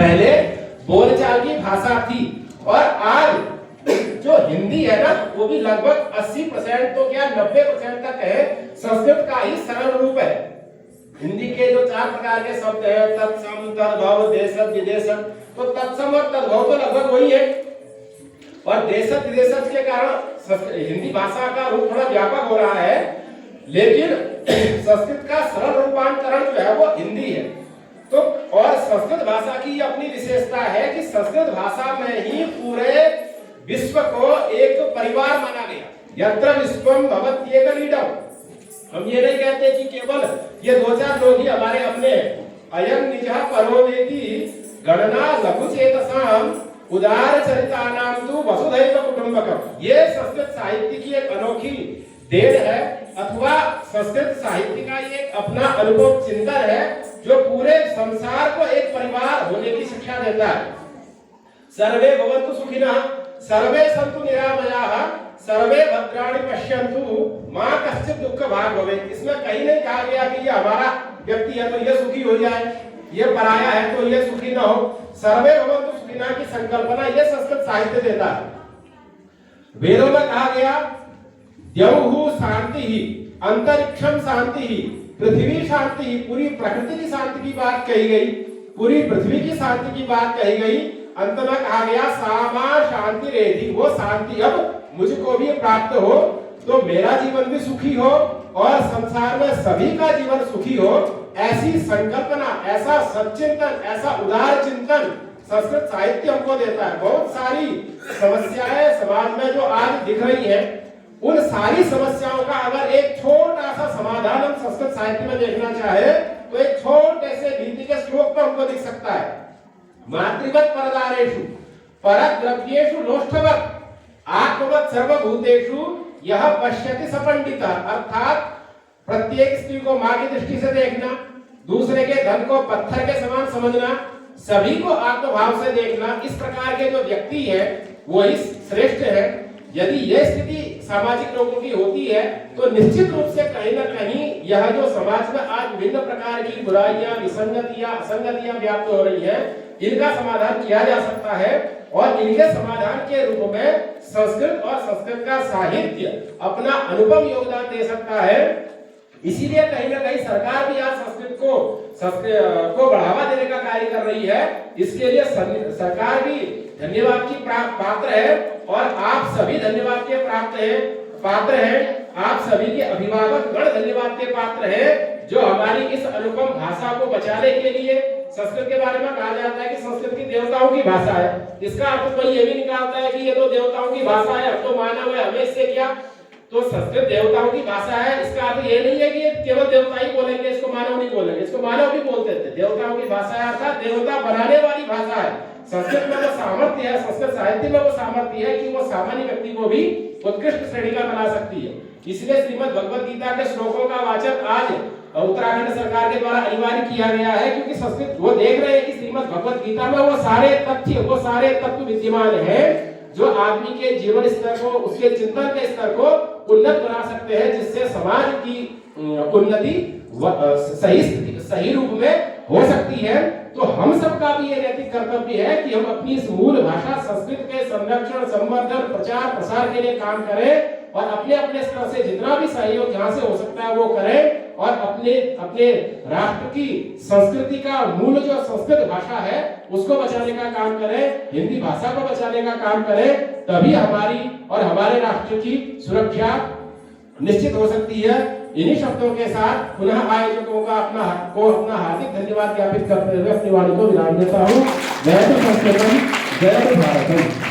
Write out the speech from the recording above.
पहले बोलचाल की भाषा थी और आज जो हिंदी है ना वो भी लगभग 80% तो क्या 90% तक है संस्कृत का ही सरल रूप है। हिंदी के जो 4 प्रकार के शब्द हैं तत्सम, तद्भव, देशज, विदेशज, तो तत्सम और तद्भव तो लगभग वही है और देशज विदेशज के कारण हिंदी भाषा का रूप थोड़ा व्यापक हो रहा है, लेकिन संस्कृत का सरल रूपांतरण जो है वो हिंदी है। तो और संस्कृत भाषा की अपनी विशेषता है कि संस्कृत भाषा में ही पूरे विश्व को एक परिवार माना गया। यत्र विश्वम भवत्येकमीडम्। हम ये नहीं कहते कि केवल ये 2-4 लोग ही हमारे अपने अयं निजः परोवेति गणना लघुचेतसाम उदार चरितानां तु वसुधैव कुटुंबकम्। ये संस्कृत साहित्य की एक अनोखी देन है अथवा संस्कृत साहित्य का ये अपना अनुभव चिंतन है जो पूरे संसार को एक परिवार होने की शिक्षा देता है। सर्वे भवन्तु सुखिनः सर्वे सन्तु निरामयाः सर्वे भद्राणि पश्यन्तु मां कश्चित् दुःख भाग् भवेत्। इसमें कहीं नहीं कहा गया कि ये हमारा व्यक्ति है तो ये सुखी हो जाए, ये पराया है तो ये सुखी ना हो। सर्वे भवन्तु सुखिनः की संकल्पना ये संस्कृत साहित्य देता है। वेदों में कहा गया द्यौः शांति, अंतरिक्षम शांति, पृथ्वी शांति, पूरी प्रकृति की शांति की बात कही गई, पूरी पृथ्वी की शांति की बात कही गई। अंत में कहा गया सामा शांति रेधि, वो शांति अब मुझको भी प्राप्त हो तो मेरा जीवन भी सुखी हो और संसार में सभी का जीवन सुखी हो। ऐसी संकल्पना, ऐसा सच्चिंतन, ऐसा उदार चिंतन संस्कृत साहित्य हमको देता है। बहुत सारी समस्याएं समाज में जो आज दिख रही हैं, उन सारी समस्याओं का अगर एक छोटा सा समाधान हम संस्कृत साहित्य में देखना चाहे तो एक छोटे से नीति के श्लोक पर हमको दिख सकता है। मातृवत परदारेषु परद्रव्येषु लोष्ठवत् आत्मवत् सर्वभूतेषु यह पश्यति सपंडिता। अर्थात प्रत्येक स्त्री को मां की दृष्टि से देखना, दूसरे के धन को पत्थर के समान समझना, सभी को आत्मभाव से देखना, इस प्रकार के जो व्यक्ति है वही श्रेष्ठ है। यदि यह स्थिति सामाजिक लोगों की होती है तो निश्चित रूप से कहीं ना कहीं यह जो समाज में आज विभिन्न प्रकार की बुराइयां, विसंगतियां, असंगतियां व्याप्त हो रही है, इनका समाधान किया जा सकता है और इनके समाधान के रूप में संस्कृत और संस्कृत का साहित्य अपना अनुपम योगदान दे सकता है। इसीलिए कहीं ना कहीं सरकार भी आज संस्कृत को बढ़ावा देने का कार्य कर रही है। इसके लिए सरकार भी धन्यवाद की पात्र है और आप सभी धन्यवाद के पात्र हैं। आप सभी के अभिभावक गण धन्यवाद के पात्र हैं जो हमारी इस अनुपम भाषा को बचाने के लिए, संस्कृत के बारे में कहा जाता है कि संस्कृत की देवताओं की भाषा है। इसका अर्थ कोई ये भी निकालता है कि ये तो देवताओं की भाषा है, अब तो मानव है, हमें इससे क्या। तो संस्कृत देवताओं की भाषा है, इसका अर्थ ये नहीं है कि केवल देवता ही बोलेंगे, इसको मानव नहीं बोलेंगे। इसको मानव भी बोलते थे। देवताओं की भाषा है अर्थात देवता बनाने वाली भाषा है। संस्कृत में वो सामर्थ्य है, संस्कृत साहित्य में वो सामर्थ्य है कि वो सामान्य व्यक्ति को भी उत्कृष्ट श्रेणी का बना सकती है। इसलिए श्रीमद् भगवद गीता के श्लोकों का वाचन आज उत्तराखंड सरकार के द्वारा अनिवार्य किया गया है, क्योंकि संस्कृत वो देख रहे हैं कि श्रीमद् भगवद गीता में वो सारे तथ्य, वो सारे तत्व विद्यमान हैं जो आदमी के जीवन स्तर को, उसके चिंतन के स्तर को उन्नत बना सकते हैं, जिससे समाज की उन्नति सही रूप में हो सकती है। तो हम सबका भी ये नैतिक कर्तव्य है कि हम अपनी इस मूल भाषा संस्कृत के संरक्षण, संवर्धन, प्रचार प्रसार के लिए काम करें और अपने अपने स्तर से जितना भी सहयोग जहां से हो सकता है वो करें और अपने राष्ट्र की संस्कृति का मूल जो संस्कृत भाषा है उसको बचाने का काम करें, हिंदी भाषा को बचाने का काम करें। तभी हमारी और हमारे राष्ट्र की सुरक्षा निश्चित हो सकती है। इन्हीं शब्दों के साथ पुनः आयोजकों का अपना हार्दिक धन्यवाद ज्ञापित करते हुए अपनी वाणी को विराम देता हूँ। जय तो संस्कृतम, जय तो भारतम।